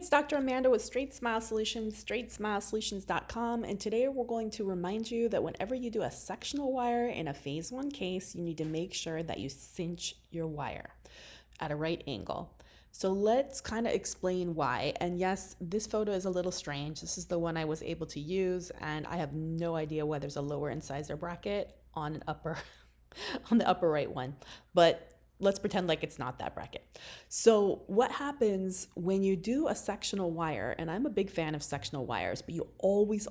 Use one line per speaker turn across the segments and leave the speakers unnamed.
It's Dr. Amanda with Straightsmile Solutions, straightsmilesolutions.com, and today we're going to remind you that whenever you do a sectional wire in a phase 1 case, you need to make sure that you cinch your wire at a right angle. So let's kind of explain why. And yes, this photo is a little strange. This is the one I was able to use, and I have no idea why there's a lower incisor bracket on an upper on the upper right one, but let's pretend like it's not that bracket. So what happens when you do a sectional wire, and I'm a big fan of sectional wires, but you always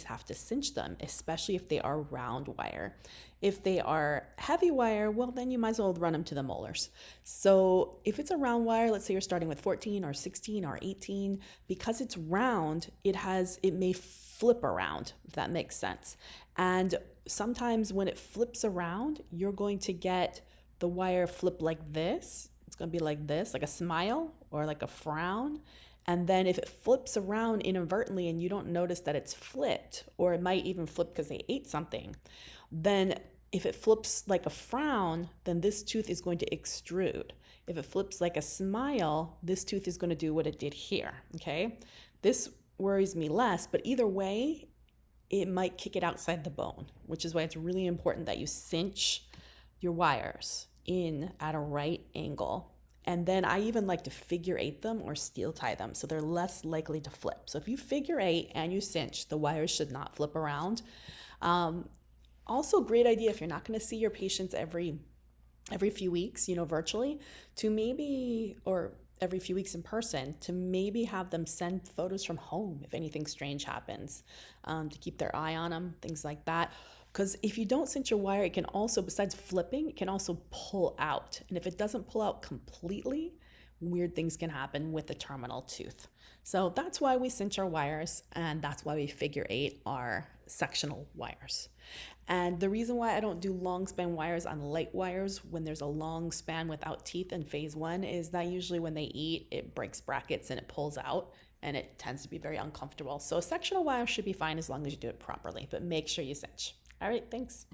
have to cinch them, especially if they are round wire. If they are heavy wire, well, then you might as well run them to the molars. So if it's a round wire, let's say you're starting with 14 or 16 or 18, because it's round, it may flip around, if that makes sense. And sometimes when it flips around, you're going to get the wire flip like this. It's going to be like this, like a smile or like a frown. And then if it flips around inadvertently and you don't notice that it's flipped, or it might even flip because they ate something, then if it flips like a frown, then this tooth is going to extrude. If it flips like a smile, this tooth is going to do what it did here, okay? This worries me less, but either way, it might kick it outside the bone, which is why it's really important that you cinch your wires in at a right angle. And then I even like to figure eight them or steel tie them so they're less likely to flip. So if you figure eight and you cinch, the wires should not flip around. Also, great idea if you're not going to see your patients every few weeks, virtually, to maybe, or every few weeks in person, to maybe have them send photos from home if anything strange happens, to keep their eye on them, things like that. Because if you don't cinch your wire, it can also, besides flipping, it can also pull out. And if it doesn't pull out completely, weird things can happen with the terminal tooth. So that's why we cinch our wires, and that's why we figure eight our sectional wires. And the reason why I don't do long span wires on light wires when there's a long span without teeth in phase 1 is that usually when they eat, it breaks brackets and it pulls out, and it tends to be very uncomfortable. So a sectional wire should be fine as long as you do it properly, but make sure you cinch. All right, thanks.